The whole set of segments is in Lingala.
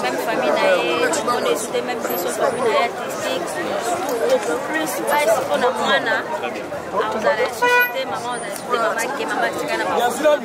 même famille, on est même si son famille artistique, beaucoup plus, si on a moins, on a la société, maman, qui est maman, qui est maman, souvent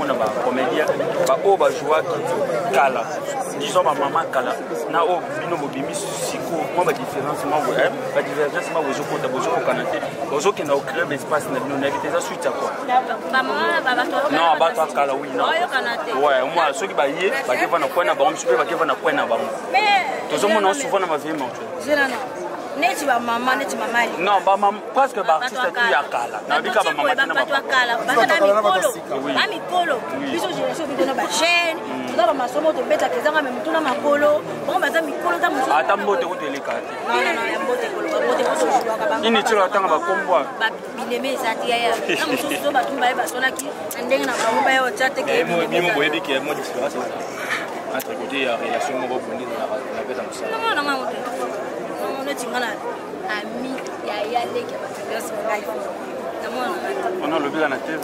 dans ma comédien, kala disons ma maman kala na o bino mobimi siko moi ba différence moi ba divergence moi bozo ko bozo ko kanate bozo ki na o créer espace na bino na vitesse suite quoi non ba to kala oui non ouais moi ceux qui ba yé ba ke vana point na ba msupe ba ke vana point na ba to zo mona souvent na ma vie mon neti ba mama neti mama ali non ba mama parce que ba artiste tu ya kala na bika ba mama na ba to kala ba na mikolo biso génération bidona ba chaîne to ba masomo to beta kezanga même tuna makolo bon ba za mikolo ta muso ata mbote ko teleka non ya mbote ko shwa ka ba ini tiro atanga ba kombwa ba bileme zati ya na muso to ba tumba ba sonaki ndenge na ba mba yo chat ke mo boyebi ki mo différence entre côté ya relation mo boni na beta musa non ami ya leki on a le bien à la TV.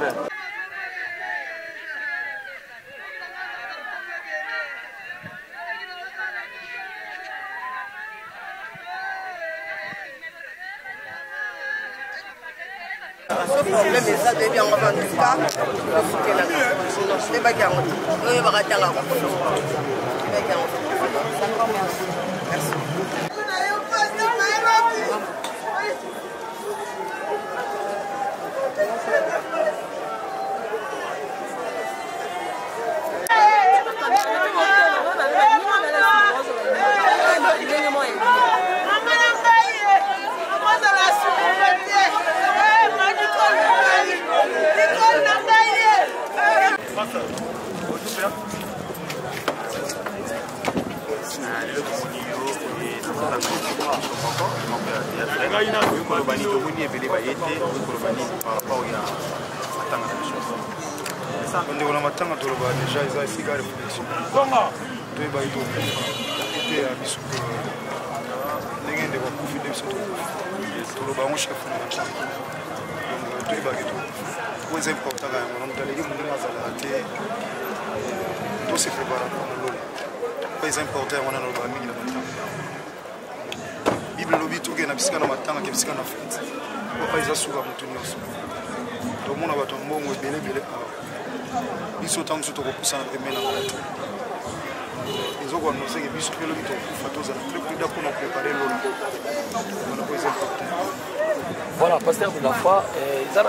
Voilà, pasteur de la foi, ils ont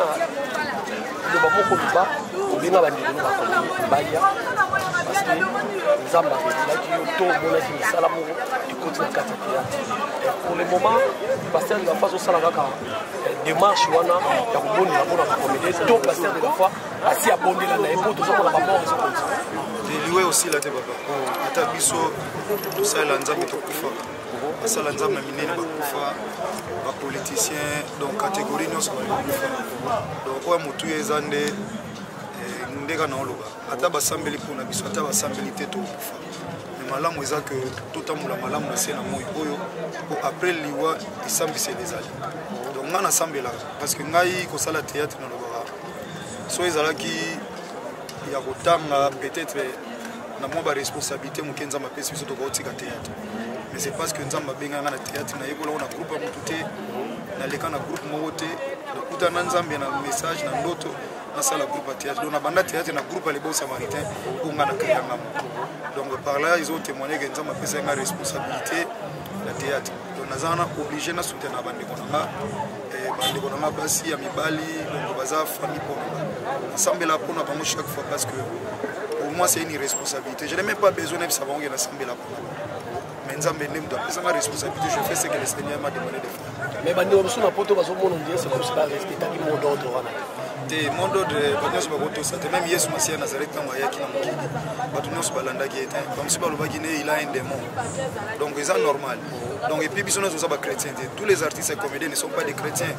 le moment qu'on va, on vient à la maison, on va y aller. Parce que nous avons pour le moment, le pasteur de la foi, il démarche, il y a un bon donc pasteur de la foi, assez abondé là, et pour tout ça, on a pas loué aussi là, papa. Atabiso, tout ça, l'anzam est au kufa. Ça, l'anzam na minene bakufa, ba politicien, donc catégorie nous sommes bakufa. Donc quoi, mutu ezande, ndeka na oloba. Ata basambeli pona biso, ata basambeli teto kufa. Mais malamu eza que tout amula malamu na sena moi oyo, après liwa esambisa ezali donc nga nasambelaka parce que ngai kosala théâtre nalobaka so ezalaki ya kotanga peut-être na mwa baresponsabilité moke nzambe apesi biso tokotika théâtre mais c'est parce que nzambe abenganga na théâtre nayekola ngo na groupe ya motu te naleka na groupe moko te nakuta na nzambe na message na ndoto nasala groupe ya théâtre donc nabanda théâtre na groupe ya les bons samaritains oyo nga nakreanga mo donc par là ils ont témoigné que nzambe apesaki nga responsabilité na théâtre donc naza wana obligé na soutenir bandeko nanga basi ya mibali donc baza famille mpo nasambela mpona bango chaque fois parce que pour moi c'est une responsabilité je n'ai même pas besoin de savoir que nasambela mpona mais nzambe nde mutu apesanga responsabilité je fais ce que le Seigneur m'a demandé de faire mais bandeko mosusu na poto bazomona ondire c'est comme si barespectaki mot d'ordre wana te mot d'ordre bato nyonso bakotosa te même yesu masiya nazareth ntango ayaki na mokili bato nyonso balandaki ye te bamosusu balobaki ne il a un démon donc eza normal donc et puis biso nyonso oza bachrétien te tous les artistes et comédiens ne sont pas des chrétiens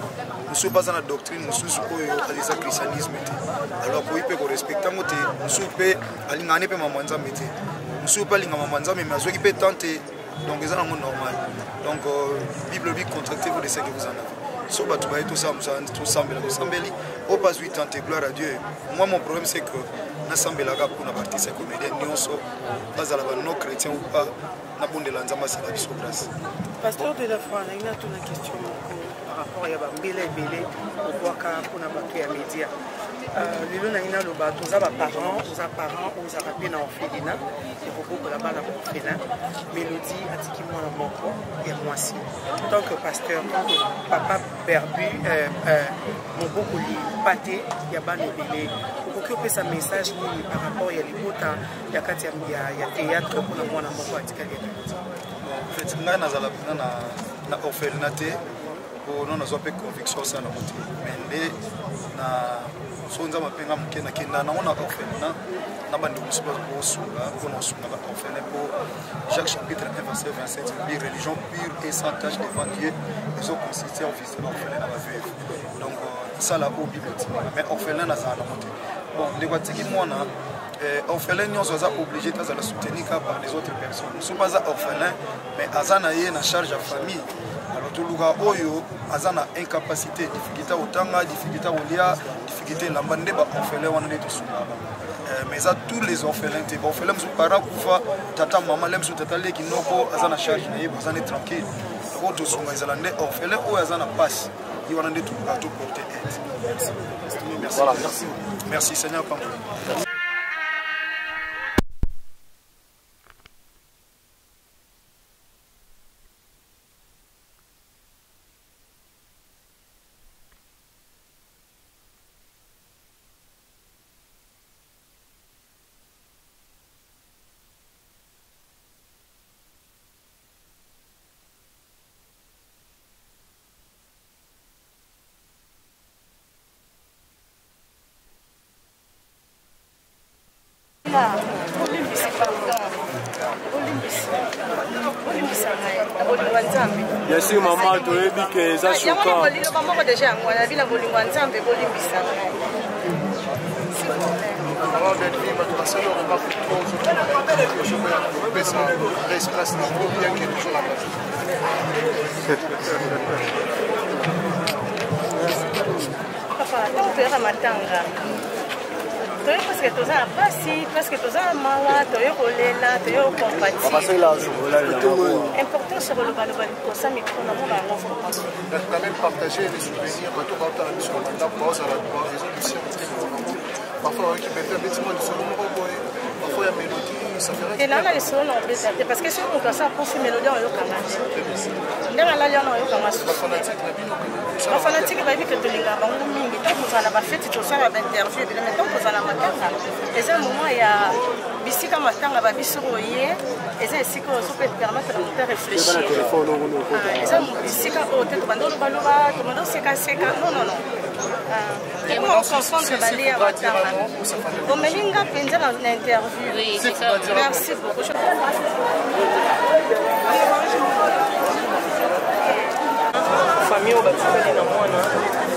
mosusu baza na doctrine mosusu oyo eza christianisme te alors koyi mpe korespecte yango te mosusu mpe alingani mpe mama nzambe te mosusu mpe alinga mama nzambe mais azwaki mpe temps te donc eza nango normal donc bible bi contractez-vous de ce que vous en avez so bato baye tosambeli au pas 8 ans te gloire à Dieu moi mon problème c'est que nasambelaka mpona baartiste ya comédien nyonso bazala bano chrétien ou pas nabondela nzambe asala biso grâce pasteur de la foi naina tuna question moko par rapport ya bambela ebele obwaka mpona bato ya média lelo naina loba toza baparent oza parent ozaka mpe na orphelina ekobokola bana orphelin Mélodie atiki mwana moko ya mwasi tant que pasteur tant que papa perdu mobokoli pate ya bana ebele okoki opesa message nini par rapport ya libota ya kati ya théâtre mpona mwana moko atikali en fait ngai nazala mpena na orphelina te mpo no nazwa mpe conviction osala na motema mais nde na so nzambe apenga moke nakenda nango na orphelina na bandeko mosusu bakosunga mpona kosunga baorphelin mpo Jacques chapitre 1 verset 27 bi religion pure et sans tache devant Dieu ezoconstitue officiel orphelin na baveuve donc sala oyo bible etimaka mais orphelin nazala na motema bon ndeko atiki mwana orphelin nyonso aza obligé te azala soutenir ka par les autres personnes mosusu aza orphelin mais aza na ye na charge ya famille alors toluka oyo aza na incapacité difficulté otanga difficulté olia difficulté elamba nde baorphelin wana nde tosungaka mais eza tous les orphelins te baorphelin mosusu parent kufa tata mama le mosusu tata leki noko aza na charge na ye aza nde tranquille oyo tosunga ezala nde orphelin oyo aza na passe ye wana nde toluka toporte aide merci Seigneur pambola Bien sûr, maman, tu as dit que ça choquant. Parce que tu as passé, parce que tu as malade, tu as kolela, tu as compati. Important sur le bal pour ça, mais pour nous là, on va quand même partager les souvenirs. Quand on va sur le mandat, pour ça, la raison du ciel. Parfois, qui met un bâtiment de son parfois il y a mélodie. Et là, les sons ont baissé parce que si on doit ça pour une mélodie, on est comme ça. Là, là, on est comme ça. La fanatique va dire que tu les gars, on mingi, tant que vous en avez fait, tu as interview, mais tant que vous en avez matin, et c'est un moment il y a bisika matin, on va bisouiller, et c'est ainsi que ça peut permettre de nous réfléchir. Et c'est bisika au tête, on doit baloba, tout le monde s'est cassé, non. Et moi, on confond de balayer à matin. On me linga pendant l'interview. Oui, c'est ça. Merci beaucoup. Famille au batikali na mwana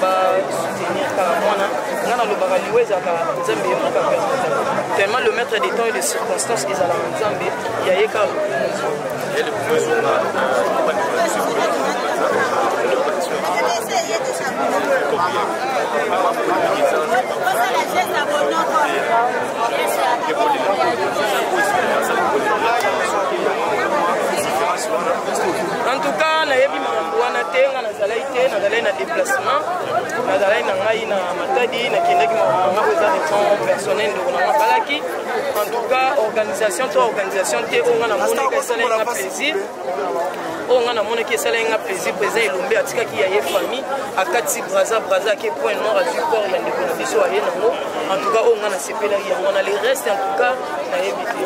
ba soutenir kala mwana ngana lobaka liweza ka nzambe yo ka tellement le maître des temps et des circonstances ezala nzambe ya yeka et le plus te nga nazalaki te nazalaki na déplacement nazalaki na ngai na matadi nakendaki mama oyo eza raison personnel ndeko nanga balaki en tout cas organisation te oyo nga namonaki esalaki nga plaisir oyo nga namonaki esalaki nga plaisir mpo eza elombe atikaki ya ye famille akati braza ake point noir azwi corps ya ndeko na biso aye nango en tout cas oyo nga nasepelaki yango na le reste en tout cas nayebi te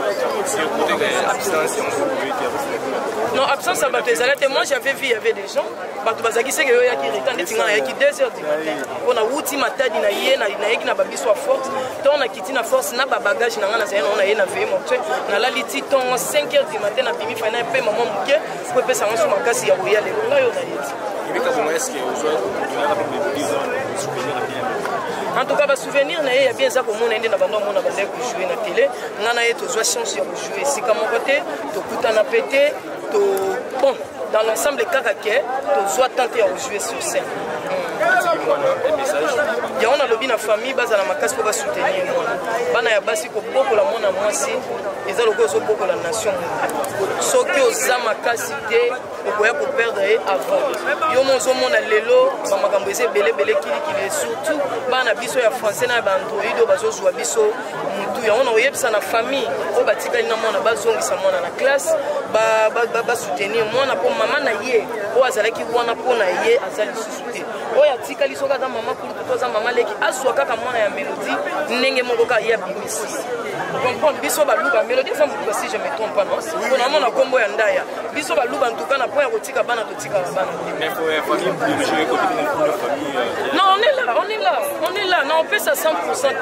non absence ya bato ezalaki te moi j'avais vu il y avait des gens bato bazalaki seke yo yaki retard ndeti nga nayaki 2h du matin mpo nawuti matadi na ye nayeki na babiso ya force ntongo nakiti na force na babagage na nga nazali nango na ye na veye mortuaire nalali ti ntongo 5h du matin nabimi fana mpe mama moke po epesa ngo so makasi ya koya lelo ngai yo nayeti en tout cas basouvenir na ye ya bien eza komona ye nde na bando amona bandaki kojoue na télé nga na ye tozwa chance ya kojoue esika moko te tokutana mpe te bon dans l'ensemble kaka ke tozwa tante ya kojoue sur scène yango nalobi na famille bazala makasi mpo basoutenir mwana bana ya basi kobokola mwana mwasi eza lokola ozobokola nation soki oza makasi te okoya koperdre ye avant yo mo ozomona lelo bamakambo eza ebelebele kilikili surtout bana biso ya français na ya baandroid oyo bazozwa biso mutu yango na oyebisa na famille oyo batikali na mwana bazongisa mwana na classe basoutenir mwana mpo mama na ye oyo azalaki wana mpo na ye aza lisusu te oyo atikali soki aza mama kulutu to aza mama leki azwa kaka mwana ya melodi ndenge moko kaka ye abimisi comprendre biso baluba melodi eza motuka si je me trompe pas non mpo namona nkombo ya ndaya biso baluba ntuka na po ya kotika bana totikaka bana non on est là na opesa 100%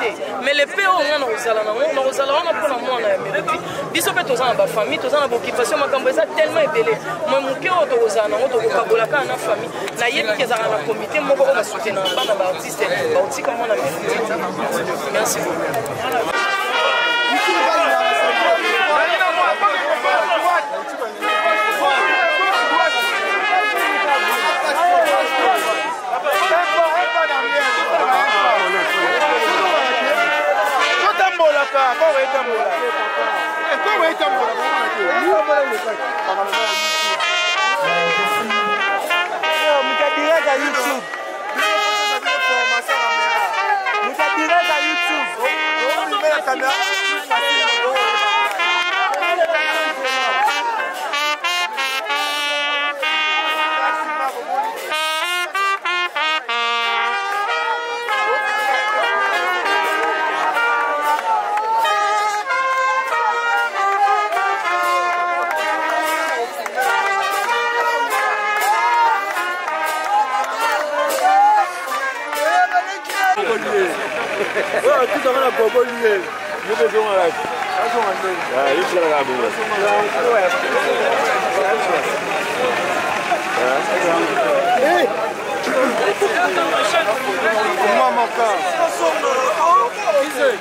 te mais le pe oyo nga na kozala nango na kozala wana mpona mwana ya melodi biso mpe toza na bafamille toza na boccupation makambo eza tellement ebele moi moke oyo tokozala nango tokokabola kaka na famille nayebi kezalaka na komité moko oyo basoutenaka bana baartiste baotika mwana melodi merci beaucoup tout dans la bobo lié. Je vais jouer à la. Ah, il faut la bobo. Eh. Maman ka. Qui c'est?